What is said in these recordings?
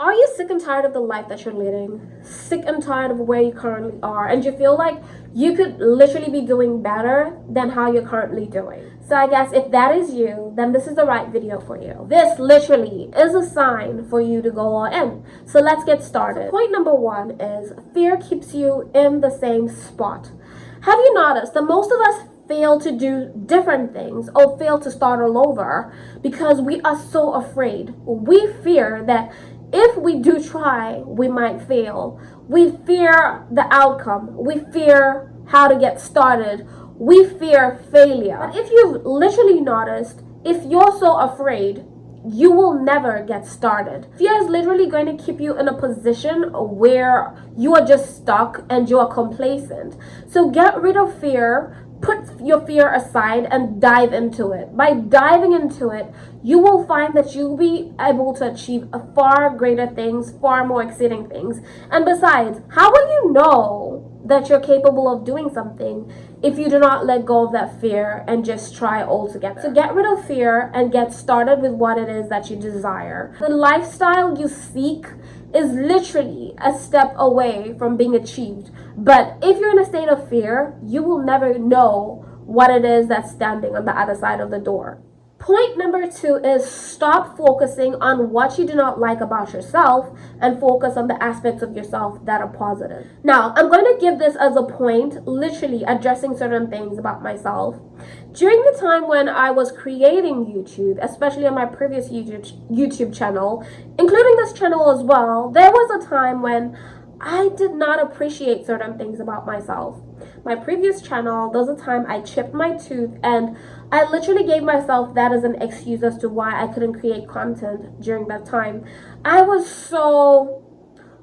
Are you sick and tired of the life that you're leading? Sick and tired of where you currently are? And you feel like you could literally be doing better than how you're currently doing? So I guess if that is you, then this is the right video for you. This literally is a sign for you to go all in. So let's get started. Point number one is fear keeps you in the same spot. Have you noticed that most of us fail to do different things or fail to start all over because we are so afraid? We fear that if we do try, we might fail. We fear the outcome. We fear how to get started. We fear failure. But if you've literally noticed, if you're so afraid, you will never get started. Fear is literally going to keep you in a position where you are just stuck and you are complacent. So get rid of fear. Put your fear aside and dive into it. By diving into it, you will find that you'll be able to achieve far greater things, far more exciting things. And besides, how will you know that you're capable of doing something if you do not let go of that fear and just try altogether? So get rid of fear and get started with what it is that you desire. The lifestyle you seek is literally a step away from being achieved. But if you're in a state of fear, you will never know what it is that's standing on the other side of the door. Point number two is stop focusing on what you do not like about yourself and focus on the aspects of yourself that are positive. Now, I'm going to give this as a point, literally addressing certain things about myself. During the time when I was creating YouTube, especially on my previous YouTube channel, including this channel as well, there was a time when I did not appreciate certain things about myself. My previous channel, there was a time I chipped my tooth and I literally gave myself that as an excuse as to why I couldn't create content during that time. I was so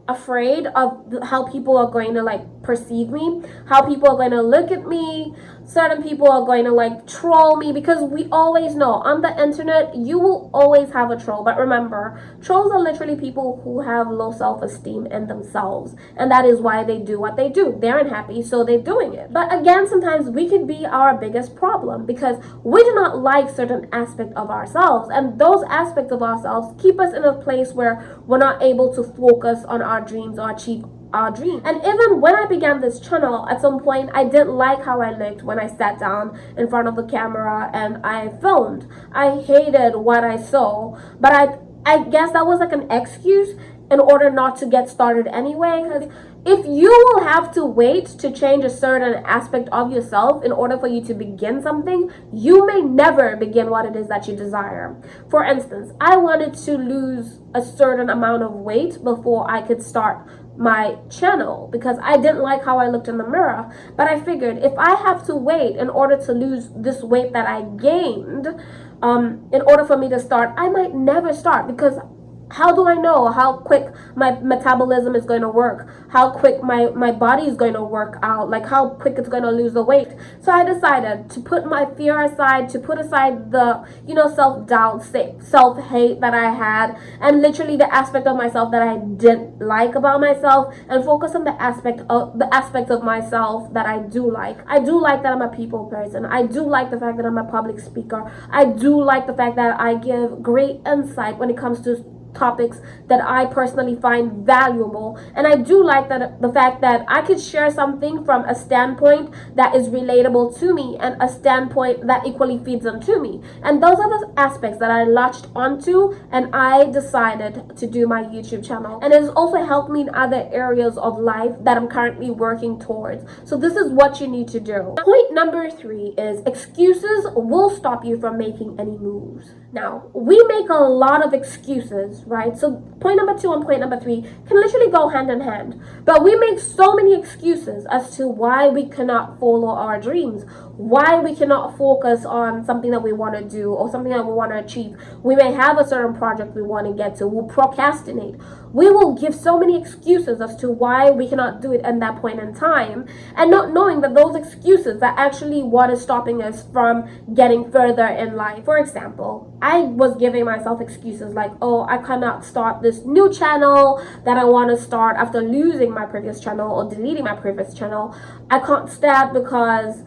afraid of how people are going to perceive me, how people are going to look at me. Certain people are going to troll me, because we always know on the internet you will always have a troll. But remember, trolls are literally people who have low self-esteem in themselves, and that is why they do what they do. They're unhappy, so they're doing it. But again, sometimes we could be our biggest problem because we do not like certain aspects of ourselves, and those aspects of ourselves keep us in a place where we're not able to focus on our dreams or achieve our dream. And even when I began this channel, at some point I didn't like how I looked when I sat down in front of the camera and I filmed. I hated what I saw, but I guess that was an excuse in order not to get started anyway. Because if you will have to wait to change a certain aspect of yourself in order for you to begin something, you may never begin what it is that you desire. For instance, I wanted to lose a certain amount of weight before I could start my channel because I didn't like how I looked in the mirror. But I figured if I have to wait in order to lose this weight that I gained, in order for me to start, I might never start, because how do I know how quick my metabolism is going to work? How quick my body is going to work out? How quick it's going to lose the weight? So I decided to put my fear aside, to put aside the, self-doubt, self-hate that I had, and literally the aspect of myself that I didn't like about myself, and focus on the aspect of myself that I do like. I do like that I'm a people person. I do like the fact that I'm a public speaker. I do like the fact that I give great insight when it comes to topics that I personally find valuable. And I do like that the fact that I could share something from a standpoint that is relatable to me and a standpoint that equally feeds into me. And those are the aspects that I latched onto, and I decided to do my YouTube channel. And it has also helped me in other areas of life that I'm currently working towards. So this is what you need to do. Point number three is excuses will stop you from making any moves. Now, we make a lot of excuses, right? So point number two and point number three can literally go hand in hand. But we make so many excuses as to why we cannot follow our dreams, why we cannot focus on something that we want to do or something that we want to achieve. We may have a certain project we want to get to. We'll procrastinate. We will give so many excuses as to why we cannot do it at that point in time, and not knowing that those excuses are actually what is stopping us from getting further in life. For example, I was giving myself excuses like, oh, I cannot start this new channel that I want to start after losing my previous channel or deleting my previous channel. I can't start because,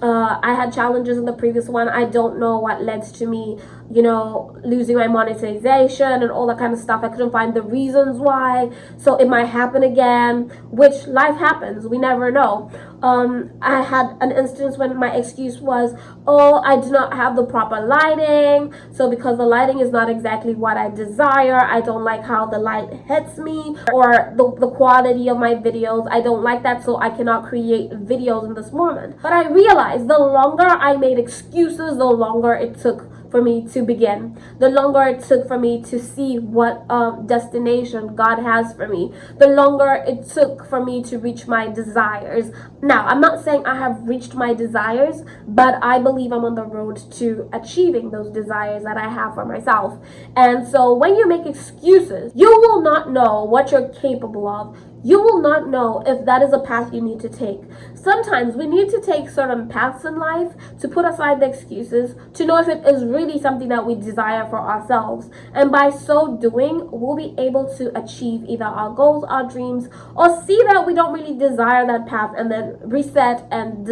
I had challenges in the previous one. I don't know what led to me losing my monetization and all that kind of stuff. I couldn't find the reasons why. So it might happen again, which life happens. We never know. I had an instance when my excuse was, oh, I do not have the proper lighting. So because the lighting is not exactly what I desire, I don't like how the light hits me, or the quality of my videos, I don't like that, so I cannot create videos in this moment. But I realized the longer I made excuses, the longer it took for me to begin, the longer it took for me to see what destination God has for me, the longer it took for me to reach my desires. Now, I'm not saying I have reached my desires, but I believe I'm on the road to achieving those desires that I have for myself. And so when you make excuses, you will not know what you're capable of. You will not know if that is a path you need to take. Sometimes we need to take certain paths in life to put aside the excuses, to know if it is really something that we desire for ourselves. And by so doing, we'll be able to achieve either our goals, our dreams, or see that we don't really desire that path and then reset and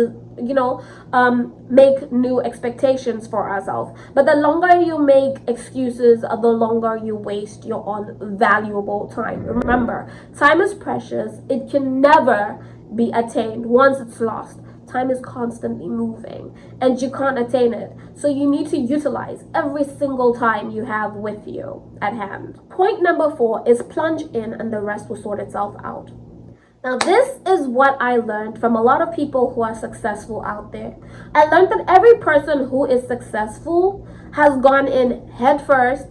make new expectations for ourselves. But the longer you make excuses, the longer you waste your own valuable time. Remember, time is precious. It can never be attained once it's lost. Time is constantly moving and you can't attain it. So you need to utilize every single time you have with you at hand. Point number 4 is plunge in and the rest will sort itself out. Now, this is what I learned from a lot of people who are successful out there. I learned that every person who is successful has gone in head first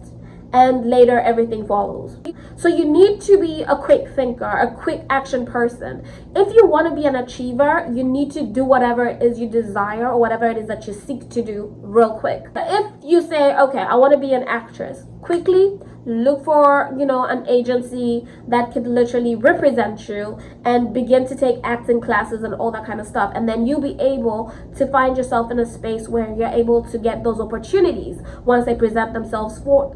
and later everything follows. So you need to be a quick thinker, a quick action person. If you want to be an achiever, you need to do whatever it is you desire or whatever it is that you seek to do real quick. If you say, okay, I want to be an actress, quickly look for an agency that could literally represent you and begin to take acting classes and all that kind of stuff, and then you'll be able to find yourself in a space where you're able to get those opportunities once they present themselves for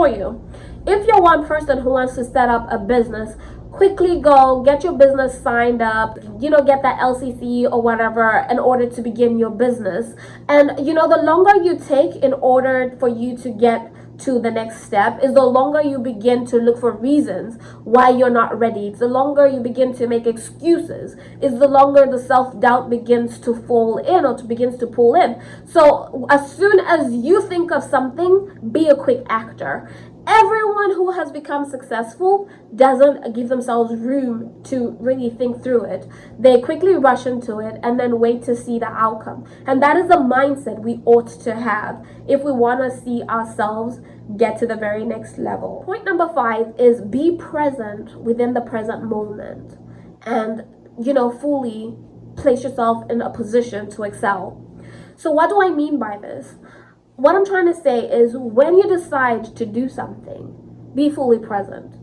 you. If you're one person who wants to set up a business, quickly go get your business signed up, get that LCC or whatever in order to begin your business. And the longer you take in order for you to get to the next step is the longer you begin to look for reasons why you're not ready. It's the longer you begin to make excuses. It's the longer the self-doubt begins to fall in or begins to pull in. So as soon as you think of something, be a quick actor. Everyone who has become successful doesn't give themselves room to really think through it. They quickly rush into it and then wait to see the outcome. And that is the mindset we ought to have if we want to see ourselves get to the very next level. Point number 5 is be present within the present moment and, fully place yourself in a position to excel. So what do I mean by this? What I'm trying to say is when you decide to do something, be fully present.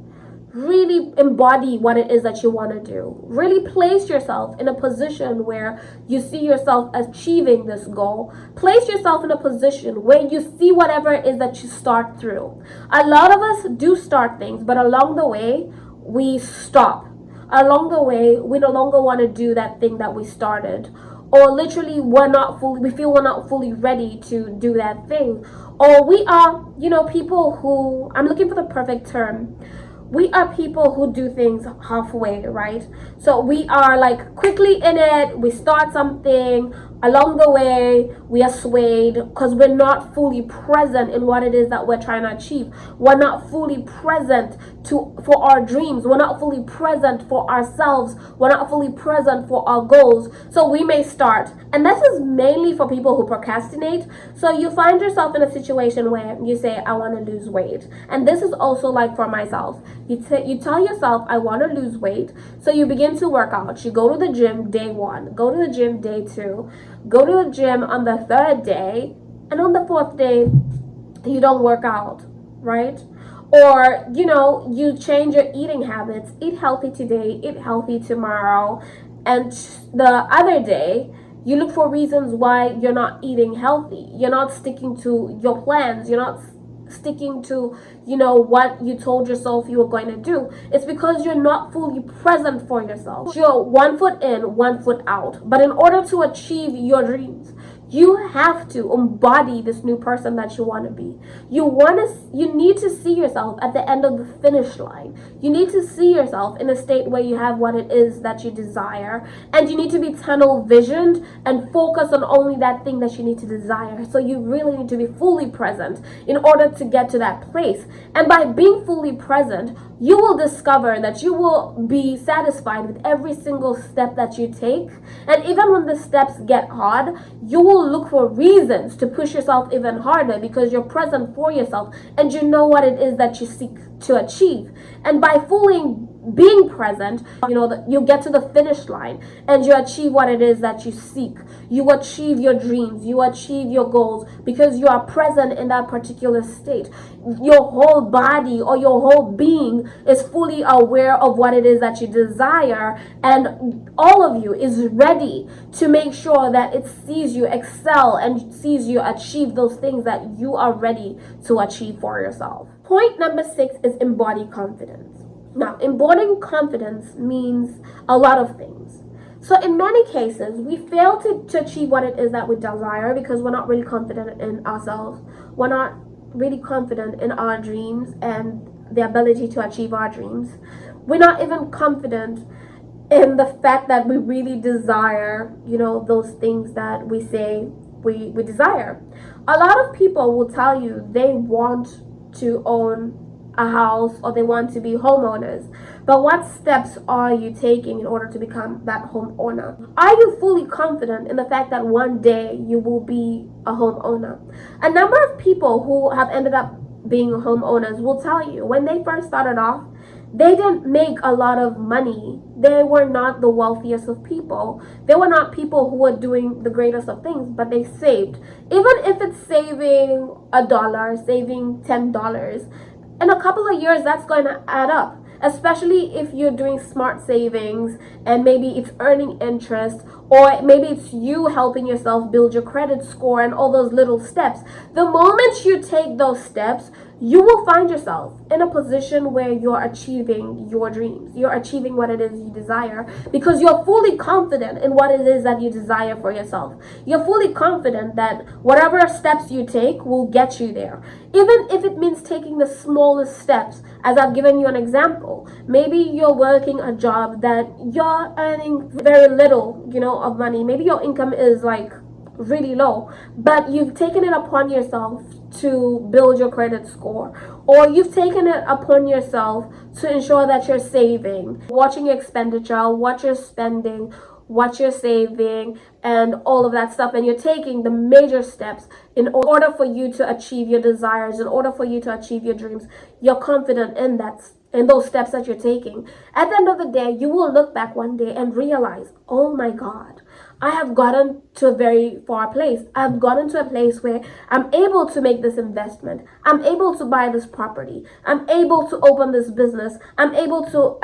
Really embody what it is that you want to do. Really place yourself in a position where you see yourself achieving this goal. Place yourself in a position where you see whatever it is that you start through. A lot of us do start things, but along the way, we stop. Along the way, we no longer want to do that thing that we started. Or literally we feel we're not fully ready to do that thing. Or we are, people who, I'm looking for the perfect term. We are people who do things halfway, right? So we are like quickly in it, we start something, along the way we are swayed because we're not fully present in what it is that we're trying to achieve. We're not fully present for our dreams. We're not fully present for ourselves. We're not fully present for our goals. So we may start, and this is mainly for people who procrastinate. So you find yourself in a situation where you say, I want to lose weight. And this is also like for myself. You tell yourself, I want to lose weight. So you begin to work out. You go to the gym day 1, go to the gym day 2, go to the gym on the 3rd day, and on the 4th day, you don't work out, right? Or, you change your eating habits. Eat healthy today, eat healthy tomorrow. And the other day, you look for reasons why you're not eating healthy. You're not sticking to your plans. You're not sticking to what you told yourself you were going to do. It's because you're not fully present for yourself. You're 1 foot in, 1 foot out. But in order to achieve your dreams, You have to embody this new person that you want to be. You need to see yourself at the end of the finish line. You need to see yourself in a state where you have what it is that you desire, and you need to be tunnel visioned and focus on only that thing that you need to desire. So you really need to be fully present in order to get to that place. And by being fully present, you will discover that you will be satisfied with every single step that you take. And even when the steps get hard, you will look for reasons to push yourself even harder because you're present for yourself and you know what it is that you seek to achieve. And by fully being present, you get to the finish line and you achieve what it is that you seek. You achieve your dreams, you achieve your goals because you are present in that particular state. Your whole body or your whole being is fully aware of what it is that you desire, and all of you is ready to make sure that it sees you excel and sees you achieve those things that you are ready to achieve for yourself. Point number 6 is embody confidence. Now, embodying confidence means a lot of things. So in many cases, we fail to achieve what it is that we desire because we're not really confident in ourselves. We're not really confident in our dreams and the ability to achieve our dreams. We're not even confident in the fact that we really desire, those things that we say we desire. A lot of people will tell you they want to own a house or they want to be homeowners, but what steps are you taking in order to become that homeowner? Are you fully confident in the fact that one day you will be a homeowner? A number of people who have ended up being homeowners will tell you when they first started off, they didn't make a lot of money. They were not the wealthiest of people. They were not people who were doing the greatest of things, but they saved. Even if it's saving $1, saving $10, in a couple of years, that's going to add up, especially if you're doing smart savings and maybe it's earning interest, or maybe it's you helping yourself build your credit score and all those little steps. The moment you take those steps, you will find yourself in a position where you're achieving your dreams. You're achieving what it is you desire because you're fully confident in what it is that you desire for yourself. You're fully confident that whatever steps you take will get you there. Even if it means taking the smallest steps, as I've given you an example. Maybe you're working a job that you're earning very little, of money. Maybe your income is like really low, but you've taken it upon yourself to build your credit score, or you've taken it upon yourself to ensure that you're saving, watching your expenditure, what you're spending, what you're saving, and all of that stuff, and you're taking the major steps in order for you to achieve your desires, in order for you to achieve your dreams. You're confident in those steps that you're taking. At the end of the day, you will look back one day and realize, oh my God, I have gotten to a very far place. I've gotten to a place where I'm able to make this investment. I'm able to buy this property. I'm able to open this business. I'm able to,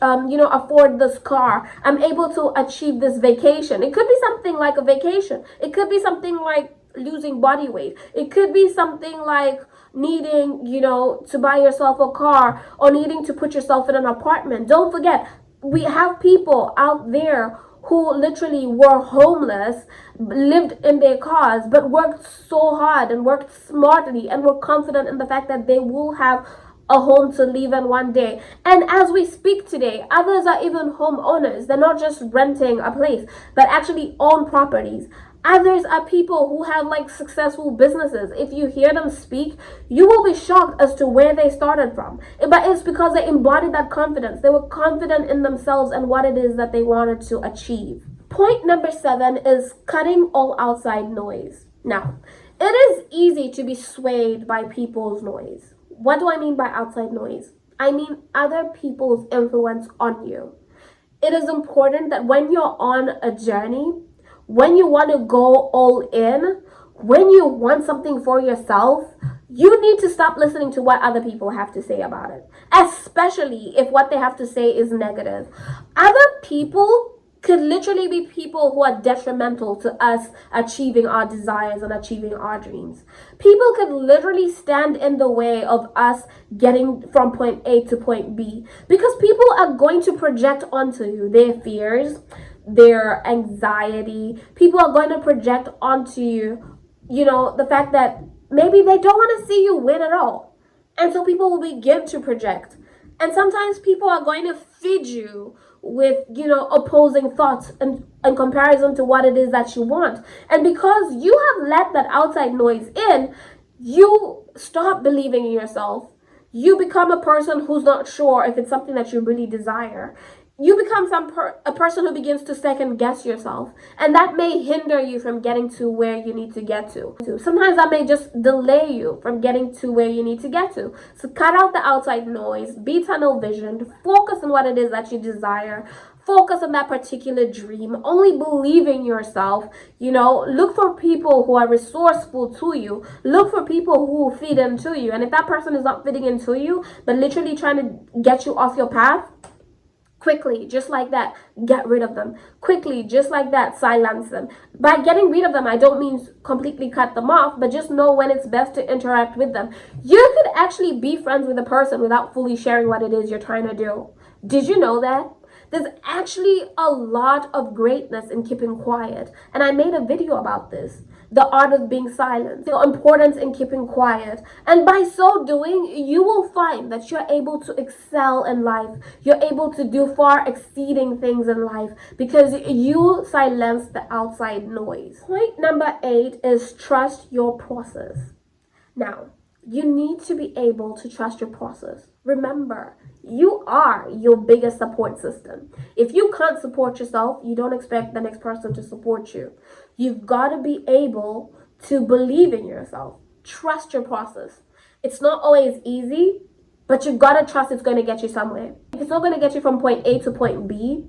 afford this car. I'm able to achieve this vacation. It could be something like a vacation. It could be something like losing body weight. It could be something like needing, to buy yourself a car or needing to put yourself in an apartment. Don't forget, we have people out there who literally were homeless, lived in their cars, but worked so hard and worked smartly and were confident in the fact that they will have a home to live in one day. And as we speak today, others are even homeowners. They're not just renting a place, but actually own properties. Others are people who have successful businesses. If you hear them speak, you will be shocked as to where they started from. But it's because they embodied that confidence. They were confident in themselves and what it is that they wanted to achieve. Point number 7 is cutting all outside noise. Now, it is easy to be swayed by people's noise. What do I mean by outside noise? I mean other people's influence on you. It is important that when you're on a journey, when you want to go all in, when you want something for yourself, you need to stop listening to what other people have to say about it, especially if what they have to say is negative. Other people could literally be people who are detrimental to us achieving our desires and achieving our dreams. People could literally stand in the way of us getting from point A to point B because people are going to project onto you their fears, their anxiety. People are going to project onto you, the fact that maybe they don't want to see you win at all. And so people will begin to project. And sometimes people are going to feed you with, opposing thoughts and in comparison to what it is that you want. And because you have let that outside noise in, you stop believing in yourself. You become a person who's not sure if it's something that you really desire. You become a person who begins to second guess yourself, and that may hinder you from getting to where you need to get to. Sometimes that may just delay you from getting to where you need to get to. So cut out the outside noise, be tunnel visioned, focus on what it is that you desire. Focus on that particular dream. Only believe in yourself. Look for people who are resourceful to you. Look for people who will feed into you. And if that person is not fitting into you, but literally trying to get you off your path, quickly, just like that, get rid of them. Quickly, just like that, silence them. By getting rid of them, I don't mean completely cut them off, but just know when it's best to interact with them. You could actually be friends with a person without fully sharing what it is you're trying to do. Did you know that? There's actually a lot of greatness in keeping quiet. And I made a video about this. The art of being silent, the importance in keeping quiet. And by so doing, you will find that you're able to excel in life. You're able to do far exceeding things in life because you silence the outside noise. Point number 8 is trust your process. Now, you need to be able to trust your process. Remember, you are your biggest support system. If you can't support yourself, you don't expect the next person to support you. You've got to be able to believe in yourself. Trust your process. It's not always easy, but you've got to trust it's going to get you somewhere. It's not going to get you from point A to point B.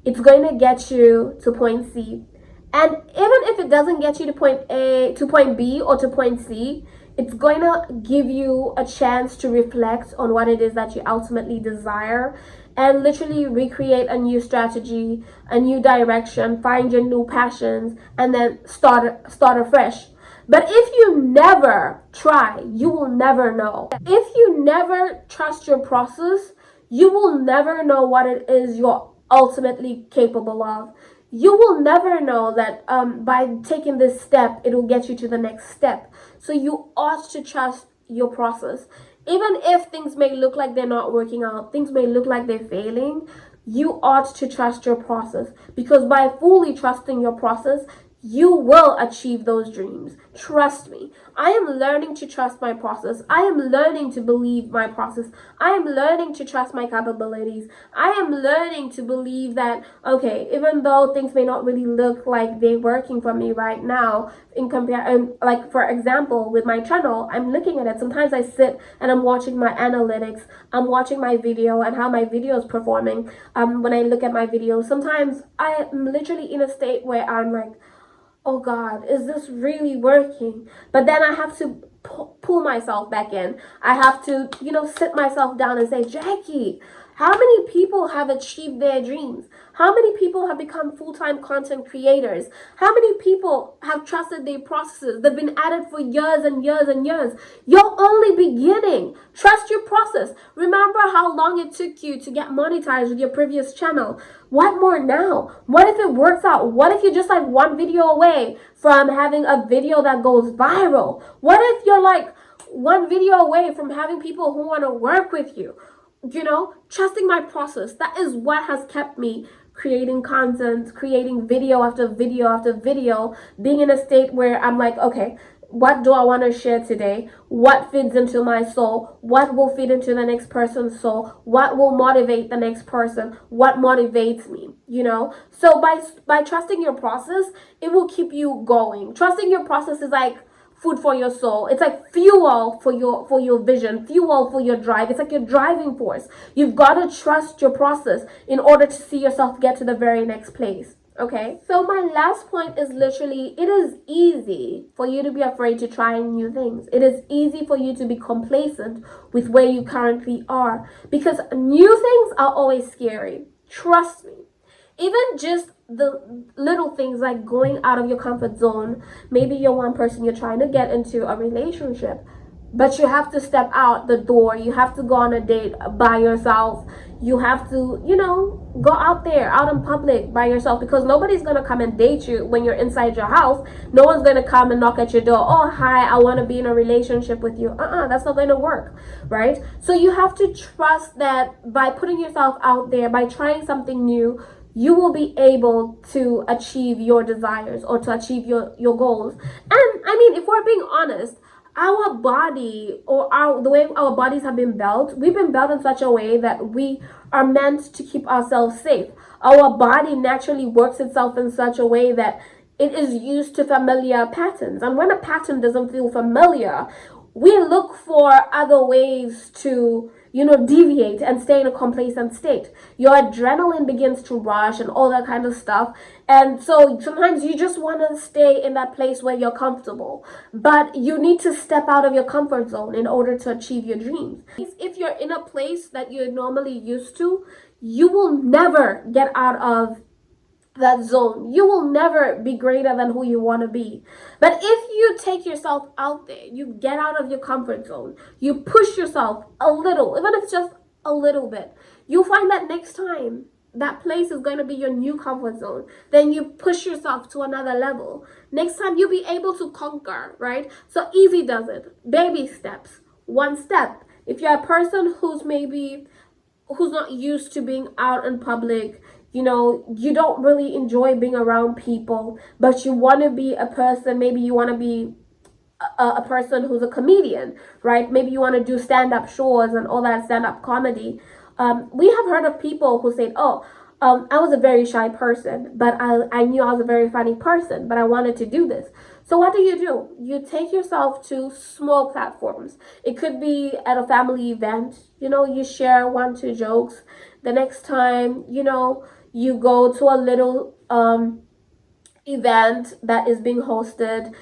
It's going to get you to point C. And even if it doesn't get you to point A, to point B, or to point C, it's going to give you a chance to reflect on what it is that you ultimately desire and literally recreate a new strategy, a new direction, find your new passions, and then start afresh. But if you never try, you will never know. If you never trust your process, you will never know what it is you're ultimately capable of. You will never know that by taking this step, it will get you to the next step. So you ought to trust your process. Even if things may look like they're not working out, things may look like they're failing, you ought to trust your process. Because by fully trusting your process, you will achieve those dreams. Trust me. I am learning to trust my process. I am learning to believe my process. I am learning to trust my capabilities. I am learning to believe that, okay, even though things may not really look like they're working for me right now, like for example, with my channel, I'm looking at it. Sometimes I sit and I'm watching my analytics. I'm watching my video and how my video is performing. When I look at my videos, sometimes I am literally in a state where I'm like, oh God, is this really working? But then I have to pull myself back in. I have to, sit myself down and say, Jackie, how many people have achieved their dreams? How many people have become full-time content creators? How many people have trusted their processes? They've been at it for years and years and years. You're only beginning. Trust your process. Remember how long it took you to get monetized with your previous channel. What more now? What if it works out? What if you're just like one video away from having a video that goes viral? What if you're like one video away from having people who want to work with you? Trusting my process. That is what has kept me creating content, creating video after video after video, being in a state where I'm like, okay, what do I want to share today? What feeds into my soul? What will feed into the next person's soul? What will motivate the next person? What motivates me? So by trusting your process, it will keep you going. Trusting your process is like food for your soul. It's like fuel for your vision, fuel for your drive. It's like your driving force. You've got to trust your process in order to see yourself get to the very next place. Okay, so my last point is literally, it is easy for you to be afraid to try new things. It is easy for you to be complacent with where you currently are because new things are always scary. Trust me. Even just the little things like going out of your comfort zone. Maybe you're one person, you're trying to get into a relationship. but you have to step out the door. You have to go on a date by yourself. You have to, go out there, out in public by yourself, because nobody's going to come and date you when you're inside your house. No one's going to come and knock at your door. Oh, hi, I want to be in a relationship with you. That's not going to work, right? So you have to trust that by putting yourself out there, by trying something new, you will be able to achieve your desires or to achieve your goals. And I mean, if we're being honest, our body, or the way our bodies have been built, we've been built in such a way that we are meant to keep ourselves safe. Our body naturally works itself in such a way that it is used to familiar patterns. And when a pattern doesn't feel familiar, we look for other ways to, deviate and stay in a complacent state. Your adrenaline begins to rush and all that kind of stuff. And so sometimes you just want to stay in that place where you're comfortable. But you need to step out of your comfort zone in order to achieve your dreams. If you're in a place that you're normally used to, you will never get out of that zone. You will never be greater than who you want to be. But if you take yourself out there, you get out of your comfort zone, you push yourself a little, even if it's just a little bit, you'll find that next time that place is going to be your new comfort zone. Then you push yourself to another level. Next time you'll be able to conquer, right? So easy does it. Baby steps, one step. If you're a person who's not used to being out in public, you don't really enjoy being around people, but you want to be a person, maybe you want to be a person who's a comedian, right? Maybe you want to do stand-up shows and all that stand-up comedy. We have heard of people who say, I was a very shy person, but I knew I was a very funny person, but I wanted to do this. So what do? You take yourself to small platforms. It could be at a family event, you share 1-2 jokes. The next time, you go to a little event that is being hosted,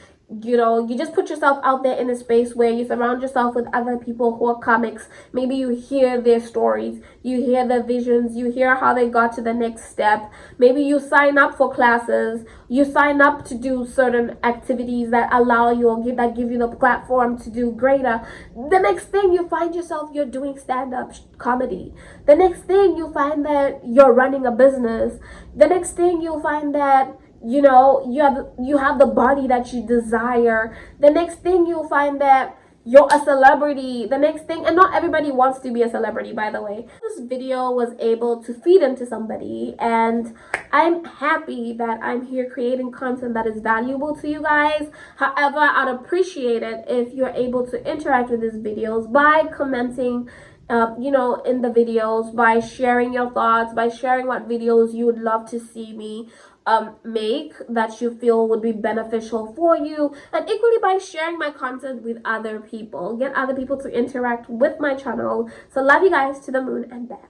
you just put yourself out there in a space where you surround yourself with other people who are comics. Maybe you hear their stories, you hear their visions, you hear how they got to the next step. Maybe you sign up for classes, you sign up to do certain activities that allow you, or that give you the platform to do greater. The next thing you find yourself, you're doing stand-up comedy. The next thing you find that you're running a business. The next thing you'll find that you have the body that you desire. The next thing you'll find that you're a celebrity. The next thing, and not everybody wants to be a celebrity, by the way. This video was able to feed into somebody, and I'm happy that I'm here creating content that is valuable to you guys. However, I'd appreciate it if you're able to interact with these videos by commenting in the videos, by sharing your thoughts, by sharing what videos you would love to see me make that you feel would be beneficial for you, and equally by sharing my content with other people. Get other people to interact with my channel. So love you guys to the moon and back.